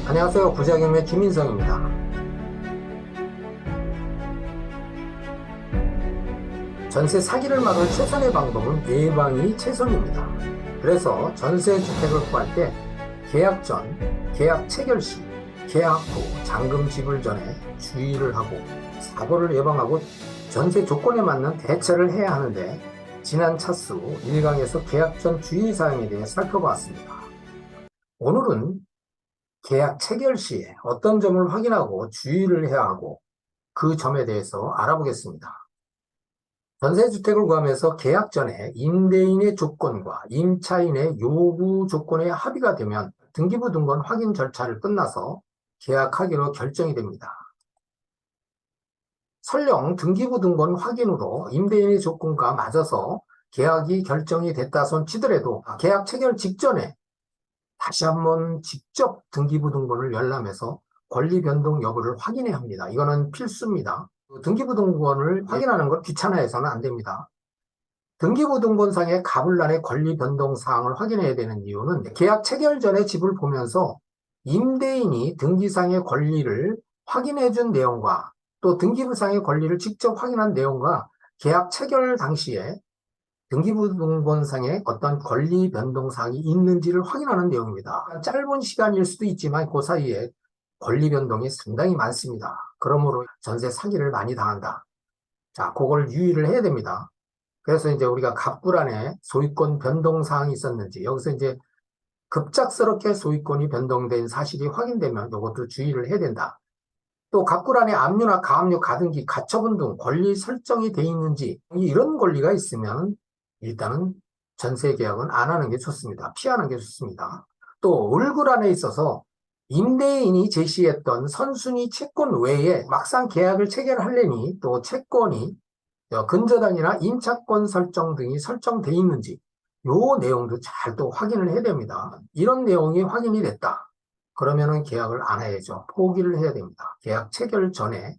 안녕하세요. 부자경의 김인성입니다. 전세 사기를 막을 최선의 방법은 예방이 최선입니다. 그래서 전세 주택을 구할 때 계약 전, 계약 체결 시, 계약 후 잔금 지불 전에 주의를 하고 사고를 예방하고 전세 조건에 맞는 대처를 해야 하는데, 지난 차수 1강에서 계약 전 주의사항에 대해 살펴보았습니다. 오늘은 계약 체결 시에 어떤 점을 확인하고 주의를 해야 하고 그 점에 대해서 알아보겠습니다. 전세주택을 구하면서 계약 전에 임대인의 조건과 임차인의 요구 조건에 합의가 되면 등기부 등본 확인 절차를 끝나서 계약하기로 결정이 됩니다. 설령 등기부 등본 확인으로 임대인의 조건과 맞아서 계약이 결정이 됐다 손 치더라도 계약 체결 직전에 다시 한번 직접 등기부 등본을 열람해서 권리 변동 여부를 확인해야 합니다. 이거는 필수입니다. 등기부 등본을 확인하는 걸 귀찮아해서는 안 됩니다. 등기부 등본상의 가불란의 권리 변동 사항을 확인해야 되는 이유는 계약 체결 전에 집을 보면서 임대인이 등기상의 권리를 확인해 준 내용과 또 등기부상의 권리를 직접 확인한 내용과 계약 체결 당시에 등기부 등본상에 어떤 권리 변동 사항이 있는지를 확인하는 내용입니다. 짧은 시간일 수도 있지만 그 사이에 권리 변동이 상당히 많습니다. 그러므로 전세 사기를 많이 당한다. 자, 그걸 유의를 해야 됩니다. 그래서 이제 우리가 갑불안에 소유권 변동 사항이 있었는지, 여기서 이제 급작스럽게 소유권이 변동된 사실이 확인되면 이것도 주의를 해야 된다. 또 갑불안에 압류나 가압류, 가등기, 가처분 등 권리 설정이 돼 있는지, 이런 권리가 있으면 일단은 전세 계약은 안 하는 게 좋습니다. 피하는 게 좋습니다. 또 을굴안에 있어서 임대인이 제시했던 선순위 채권 외에 막상 계약을 체결하려니 또 채권이 근저당이나 임차권 설정 등이 설정돼 있는지 요 내용도 잘 또 확인을 해야 됩니다. 이런 내용이 확인이 됐다. 그러면은 계약을 안 해야죠. 포기를 해야 됩니다. 계약 체결 전에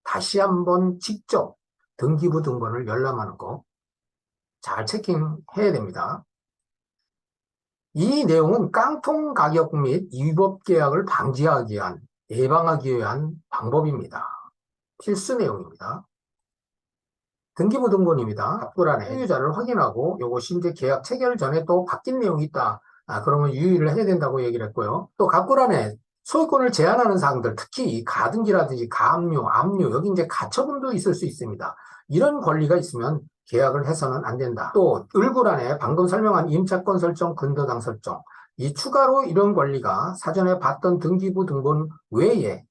다시 한번 직접 등기부 등본을 열람하는 거 잘 체킹해야 됩니다. 이 내용은 깡통 가격 및 위법 계약을 방지하기 위한, 예방하기 위한 방법입니다. 필수 내용입니다. 등기부 등본입니다. 갑불안에 소유자를 확인하고 이것이 이제 계약 체결 전에 또 바뀐 내용이 있다. 그러면 유의를 해야 된다고 얘기를 했고요. 또 갑불안에 소유권을 제한하는 사항들, 특히 가등기라든지 가압류, 압류, 여기 이제 가처분도 있을 수 있습니다. 이런 권리가 있으면 계약을 해서는 안 된다. 또 을굴안에 방금 설명한 임차권 설정, 근저당 설정, 이 추가로 이런 권리가 사전에 봤던 등기부 등본 외에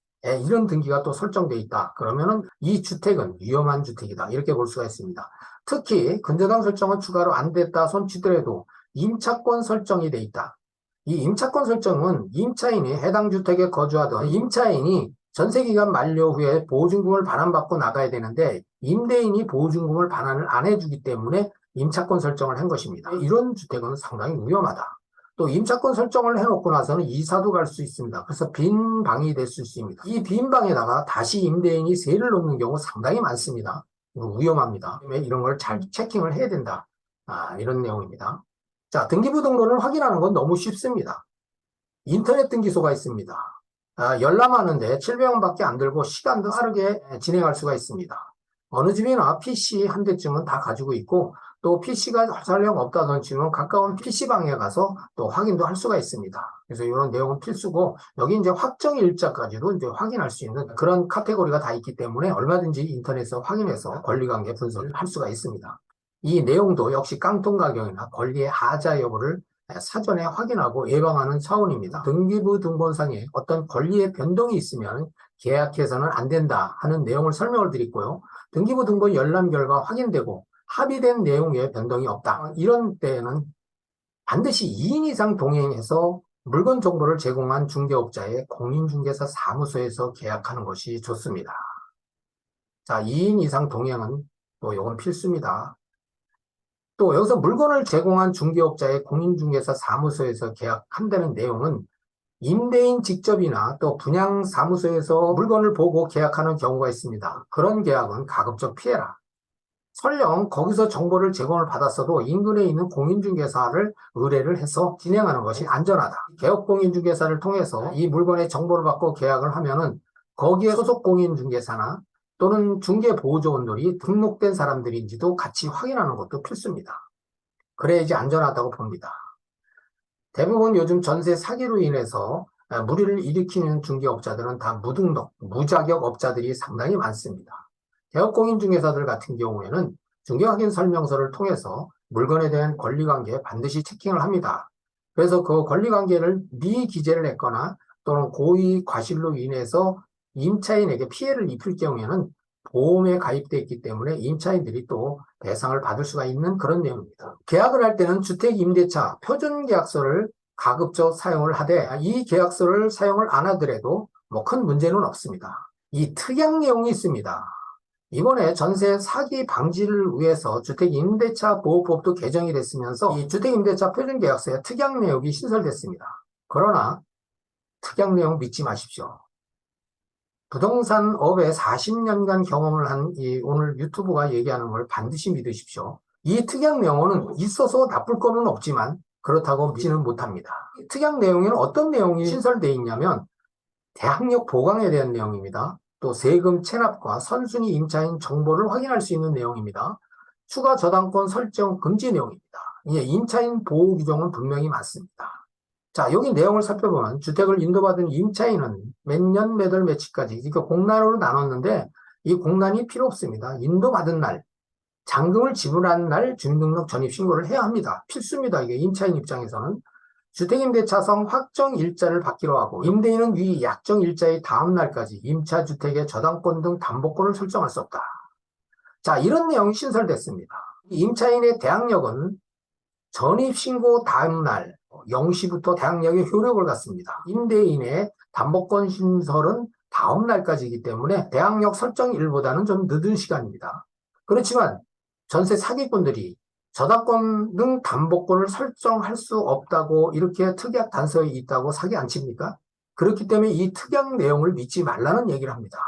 이런 등기가 또 설정돼 있다. 그러면은 이 주택은 위험한 주택이다. 이렇게 볼 수가 있습니다. 특히 근저당 설정은 추가로 안 됐다 손치더라도 임차권 설정이 돼 있다. 이 임차권 설정은 임차인이 해당 주택에 거주하던 임차인이 전세기간 만료 후에 보증금을 반환받고 나가야 되는데 임대인이 보증금을 반환을 안 해주기 때문에 임차권 설정을 한 것입니다. 이런 주택은 상당히 위험하다. 또 임차권 설정을 해놓고 나서는 이사도 갈 수 있습니다. 그래서 빈 방이 될 수 있습니다. 이 빈 방에다가 다시 임대인이 세를 놓는 경우 상당히 많습니다. 위험합니다. 이런 걸 잘 체킹을 해야 된다. 이런 내용입니다. 자, 등기부 등본을 확인하는 건 너무 쉽습니다. 인터넷 등기소가 있습니다. 열람하는데 700원밖에 안 들고 시간도 빠르게 진행할 수가 있습니다. 어느 집이나 PC 한 대쯤은 다 가지고 있고 또 PC가 설령 없다던 치면 가까운 PC방에 가서 또 확인도 할 수가 있습니다. 그래서 이런 내용은 필수고 여기 이제 확정일자까지도 이제 확인할 수 있는 그런 카테고리가 다 있기 때문에 얼마든지 인터넷에서 확인해서 권리관계 분석을 할 수가 있습니다. 이 내용도 역시 깡통가격이나 권리의 하자 여부를 사전에 확인하고 예방하는 차원입니다. 등기부 등본상에 어떤 권리의 변동이 있으면 계약해서는 안 된다 하는 내용을 설명을 드리고요. 등기부 등본 열람 결과 확인되고 합의된 내용의 변동이 없다. 이런 때에는 반드시 2인 이상 동행해서 물건 정보를 제공한 중개업자의 공인중개사 사무소에서 계약하는 것이 좋습니다. 자, 2인 이상 동행은 또 이건 필수입니다. 또 여기서 물건을 제공한 중개업자의 공인중개사 사무소에서 계약한다는 내용은 임대인 직접이나 또 분양사무소에서 물건을 보고 계약하는 경우가 있습니다. 그런 계약은 가급적 피해라. 설령 거기서 정보를 제공을 받았어도 인근에 있는 공인중개사를 의뢰를 해서 진행하는 것이 안전하다. 개업 공인중개사를 통해서 이 물건의 정보를 받고 계약을 하면은 거기에 소속 공인중개사나 또는 중개보조원들이 등록된 사람들인지도 같이 확인하는 것도 필수입니다. 그래야지 안전하다고 봅니다. 대부분 요즘 전세 사기로 인해서 무리를 일으키는 중개업자들은 다 무등록, 무자격 업자들이 상당히 많습니다. 개업공인중개사들 같은 경우에는 중개확인 설명서를 통해서 물건에 대한 권리관계에 반드시 체킹을 합니다. 그래서 그 권리관계를 미기재를 했거나 또는 고의 과실로 인해서 임차인에게 피해를 입힐 경우에는 보험에 가입되어 있기 때문에 임차인들이 또 배상을 받을 수가 있는 그런 내용입니다. 계약을 할 때는 주택임대차 표준계약서를 가급적 사용을 하되 이 계약서를 사용을 안 하더라도 뭐 큰 문제는 없습니다. 이 특약 내용이 있습니다. 이번에 전세 사기 방지를 위해서 주택임대차 보호법도 개정이 됐으면서 이 주택임대차 표준계약서에 특약 내용이 신설됐습니다. 그러나 특약 내용 믿지 마십시오. 부동산업에 40년간 경험을 한 오늘 유튜브가 얘기하는 걸 반드시 믿으십시오. 이 특약 내용은 있어서 나쁠 거는 없지만 그렇다고 믿지는 못합니다. 특약 내용에는 어떤 내용이 신설되어 있냐면 대항력 보강에 대한 내용입니다. 또 세금 체납과 선순위 임차인 정보를 확인할 수 있는 내용입니다. 추가 저당권 설정 금지 내용입니다. 임차인 보호 규정은 분명히 맞습니다. 자, 여기 내용을 살펴보면 주택을 인도받은 임차인은 몇 년, 몇 월, 며칠까지, 그러니까 공란으로 나눴는데 이 공란이 필요 없습니다. 인도받은 날, 잔금을 지불한 날 주민등록 전입신고를 해야 합니다. 필수입니다. 이게 임차인 입장에서는. 주택임대차성 확정일자를 받기로 하고 임대인은 위 약정일자의 다음 날까지 임차주택의 저당권 등 담보권을 설정할 수 없다. 자, 이런 내용이 신설됐습니다. 임차인의 대항력은 전입신고 다음 날 0시부터 대항력의 효력을 갖습니다. 임대인의 담보권 신설은 다음 날까지이기 때문에 대항력 설정일보다는 좀 늦은 시간입니다. 그렇지만 전세 사기꾼들이 저당권 등 담보권을 설정할 수 없다고 이렇게 특약 단서에 있다고 사기 안 칩니까? 그렇기 때문에 이 특약 내용을 믿지 말라는 얘기를 합니다.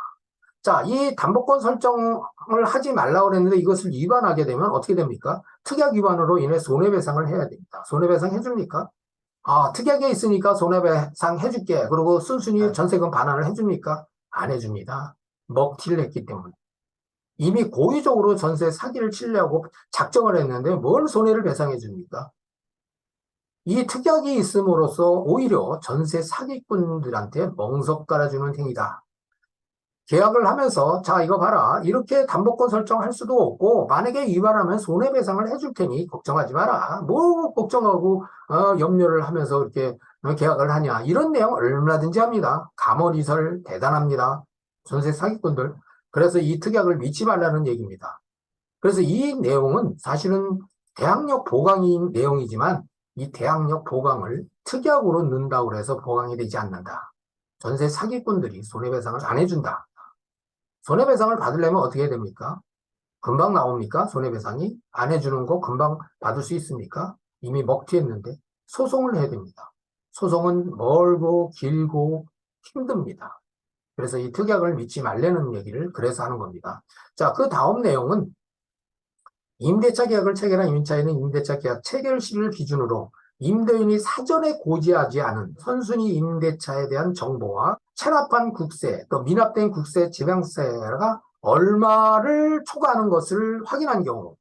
자, 이 담보권 설정을 하지 말라고 그랬는데 이것을 위반하게 되면 어떻게 됩니까? 특약 위반으로 인해 손해배상을 해야 됩니다. 손해배상 해줍니까? 아, 특약에 있으니까 손해배상 해줄게. 그리고 순순히 전세금 반환을 해줍니까? 안 해줍니다. 먹튀를 했기 때문에. 이미 고의적으로 전세 사기를 치려고 작정을 했는데 뭘 손해를 배상해 줍니까? 이 특약이 있음으로써 오히려 전세 사기꾼들한테 멍석 깔아주는 행위다. 계약을 하면서 자 이거 봐라 이렇게 담보권 설정할 수도 없고 만약에 위반하면 손해배상을 해줄 테니 걱정하지 마라. 뭐 걱정하고 염려를 하면서 이렇게 계약을 하냐 이런 내용 얼마든지 합니다. 감언이설 대단합니다. 전세 사기꾼들. 그래서 이 특약을 믿지 말라는 얘기입니다. 그래서 이 내용은 사실은 대항력 보강인 내용이지만 이 대항력 보강을 특약으로 넣는다고 해서 보강이 되지 않는다. 전세 사기꾼들이 손해배상을 안 해준다. 손해배상을 받으려면 어떻게 됩니까? 금방 나옵니까? 손해배상이? 안 해주는 거 금방 받을 수 있습니까? 이미 먹튀했는데 소송을 해야 됩니다. 소송은 멀고 길고 힘듭니다. 그래서 이 특약을 믿지 말라는 얘기를 그래서 하는 겁니다. 자, 그 다음 내용은 임대차 계약을 체결한 임차인은 임대차 계약 체결 시를 기준으로 임대인이 사전에 고지하지 않은 선순위 임대차에 대한 정보와 체납한 국세, 또 미납된 국세, 지방세가 얼마를 초과하는 것을 확인한 경우,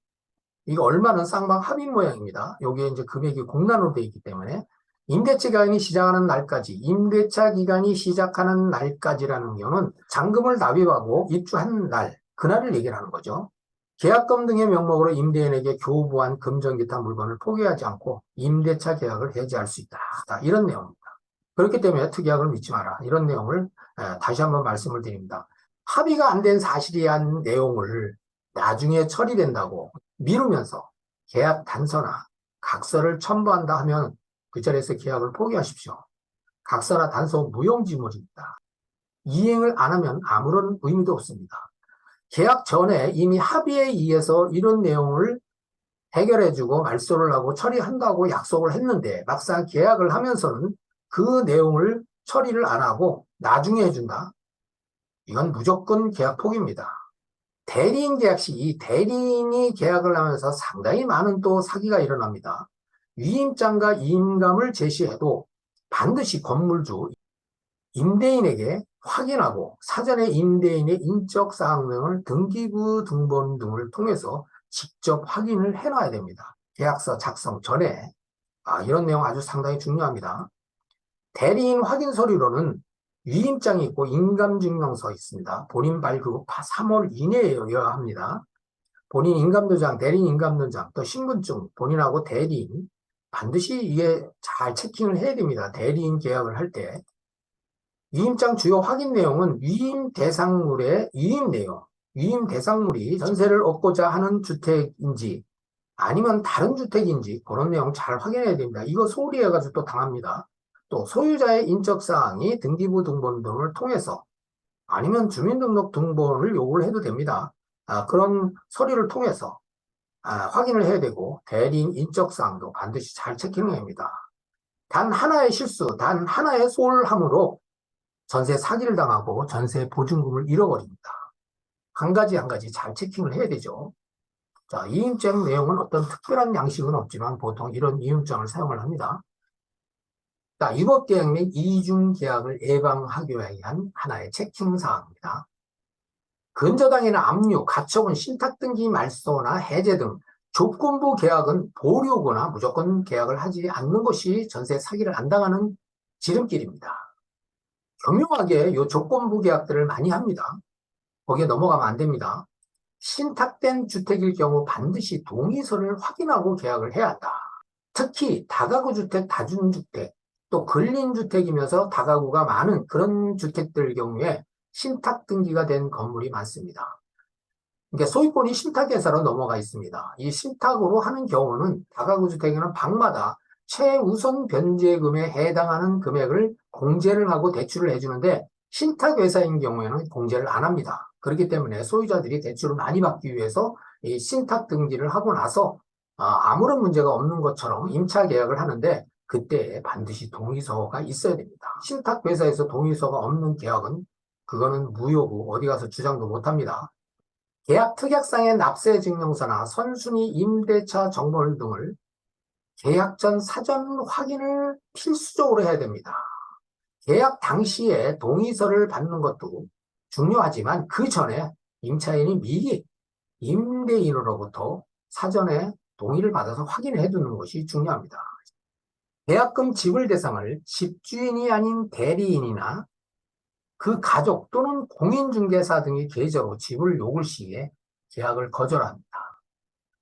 이거 얼마는 쌍방 합의 모양입니다. 여기에 이제 금액이 공란으로 되어 있기 때문에 임대차 기간이 시작하는 날까지, 임대차 기간이 시작하는 날까지라는 경우는 잔금을 납입하고 입주한 날, 그날을 얘기를 하는 거죠. 계약금 등의 명목으로 임대인에게 교부한 금전 기타 물건을 포기하지 않고 임대차 계약을 해지할 수 있다. 이런 내용입니다. 그렇기 때문에 특약을 믿지 마라. 이런 내용을 다시 한번 말씀을 드립니다. 합의가 안 된 사실이한 내용을 나중에 처리된다고 미루면서 계약 단서나 각서를 첨부한다 하면 그 자리에서 계약을 포기하십시오. 각서나 단서 무용지물입니다. 이행을 안 하면 아무런 의미도 없습니다. 계약 전에 이미 합의에 의해서 이런 내용을 해결해주고 말소를 하고 처리한다고 약속을 했는데 막상 계약을 하면서는 그 내용을 처리를 안 하고 나중에 해준다. 이건 무조건 계약 포기입니다. 대리인 계약 시 이 대리인이 계약을 하면서 상당히 많은 또 사기가 일어납니다. 위임장과 이임감을 제시해도 반드시 건물주, 임대인에게 확인하고 사전에 임대인의 인적 사항 등을 등기부 등본 등을 통해서 직접 확인을 해놔야 됩니다. 계약서 작성 전에. 이런 내용 아주 상당히 중요합니다. 대리인 확인 서류로는 위임장이 있고 인감증명서 있습니다. 본인 발급 3월 이내여야 합니다. 본인 인감도장, 대리인 인감도장, 또 신분증, 본인하고 대리인 반드시 이게 잘 체킹을 해야 됩니다. 대리인 계약을 할 때. 위임장 주요 확인 내용은 위임 대상물의 위임 내용, 위임 대상물이 전세를 얻고자 하는 주택인지 아니면 다른 주택인지 그런 내용 잘 확인해야 됩니다. 이거 소홀히해가지고 또 당합니다. 또 소유자의 인적사항이 등기부 등본 등을 통해서 아니면 주민등록 등본을 요구를 해도 됩니다. 그런 서류를 통해서 확인을 해야 되고 대리인 인적사항도 반드시 잘 체킹해야 합니다. 단 하나의 실수, 단 하나의 소홀함으로 전세 사기를 당하고 전세 보증금을 잃어버립니다. 한 가지 한 가지 잘 체킹을 해야 되죠. 자, 이임장 내용은 어떤 특별한 양식은 없지만 보통 이런 이임장을 사용을 합니다. 자, 위법계약 및 이중계약을 예방하기 위한 하나의 체킹사항입니다. 근저당이나 압류, 가처분, 신탁등기 말소나 해제 등 조건부 계약은 보류거나 무조건 계약을 하지 않는 것이 전세 사기를 안 당하는 지름길입니다. 교묘하게 이 조건부 계약들을 많이 합니다. 거기에 넘어가면 안 됩니다. 신탁된 주택일 경우 반드시 동의서를 확인하고 계약을 해야 한다. 특히 다가구 주택, 다준주택, 또 근린주택이면서 다가구가 많은 그런 주택들 경우에 신탁 등기가 된 건물이 많습니다. 그러니까 소유권이 신탁회사로 넘어가 있습니다. 이 신탁으로 하는 경우는 다가구 주택에는 방마다 최우선 변제금에 해당하는 금액을 공제를 하고 대출을 해주는데 신탁회사인 경우에는 공제를 안 합니다. 그렇기 때문에 소유자들이 대출을 많이 받기 위해서 이 신탁 등기를 하고 나서 아무런 문제가 없는 것처럼 임차 계약을 하는데 그때 반드시 동의서가 있어야 됩니다. 신탁회사에서 동의서가 없는 계약은 그거는 무효고 어디 가서 주장도 못합니다. 계약 특약상의 납세 증명서나 선순위 임대차 정보를 등을 계약 전 사전 확인을 필수적으로 해야 됩니다. 계약 당시에 동의서를 받는 것도 중요하지만 그 전에 임차인이 미리 임대인으로부터 사전에 동의를 받아서 확인해 두는 것이 중요합니다. 계약금 지불 대상을 집주인이 아닌 대리인이나 그 가족 또는 공인중개사 등의 계좌로 지불 요구 시에 계약을 거절합니다.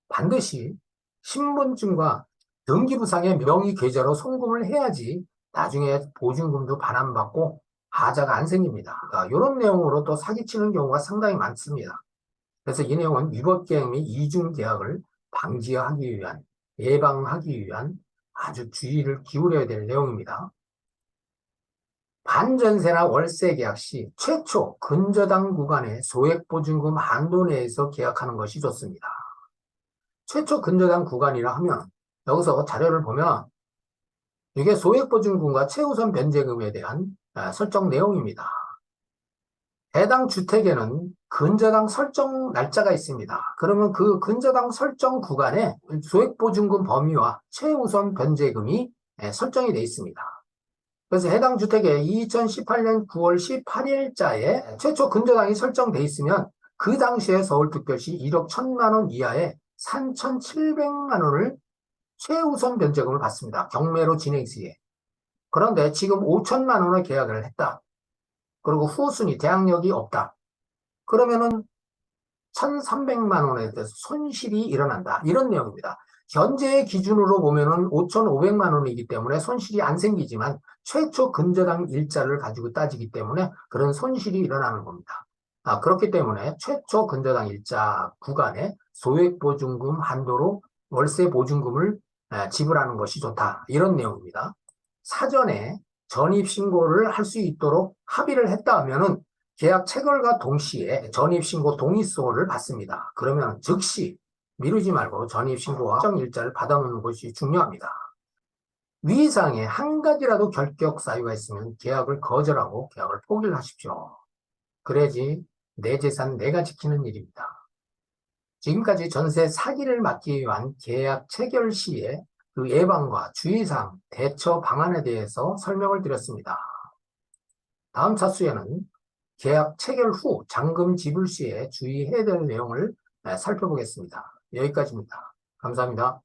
반드시 신분증과 등기부상의 명의 계좌로 송금을 해야지 나중에 보증금도 반환받고 하자가 안 생깁니다. 이런 내용으로 또 사기치는 경우가 상당히 많습니다. 그래서 이 내용은 위법계약 및 이중계약을 방지하기 위한, 예방하기 위한 아주 주의를 기울여야 될 내용입니다. 반전세나 월세 계약 시 최초 근저당 구간의 소액보증금 한도 내에서 계약하는 것이 좋습니다. 최초 근저당 구간이라 하면 여기서 자료를 보면 이게 소액보증금과 최우선 변제금에 대한 설정 내용입니다. 해당 주택에는 근저당 설정 날짜가 있습니다. 그러면 그 근저당 설정 구간에 소액보증금 범위와 최우선 변제금이 설정이 되어 있습니다. 그래서 해당 주택에 2018년 9월 18일자에 최초 근저당이 설정돼 있으면 그 당시에 서울특별시 1억 1천만 원 이하의 3,700만 원을 최우선 변제금을 받습니다. 경매로 진행 시에. 그런데 지금 5천만 원의 계약을 했다. 그리고 후순위 대항력이 없다. 그러면은 1,300만 원에 대해서 손실이 일어난다. 이런 내용입니다. 현재의 기준으로 보면은 5,500만 원이기 때문에 손실이 안 생기지만 최초 근저당 일자를 가지고 따지기 때문에 그런 손실이 일어나는 겁니다. 그렇기 때문에 최초 근저당 일자 구간에 소액보증금 한도로 월세 보증금을 지불하는 것이 좋다. 이런 내용입니다. 사전에 전입신고를 할 수 있도록 합의를 했다 하면은 계약 체결과 동시에 전입신고 동의서를 받습니다. 그러면 즉시 미루지 말고 전입신고와 확정일자를 받아놓는 것이 중요합니다. 위상에 한 가지라도 결격 사유가 있으면 계약을 거절하고 계약을 포기를 하십시오. 그래야지 내 재산 내가 지키는 일입니다. 지금까지 전세 사기를 막기 위한 계약 체결 시에 그 예방과 주의사항, 대처 방안에 대해서 설명을 드렸습니다. 다음 차수에는 계약 체결 후 잔금 지불 시에 주의해야 될 내용을 살펴보겠습니다. 여기까지입니다. 감사합니다.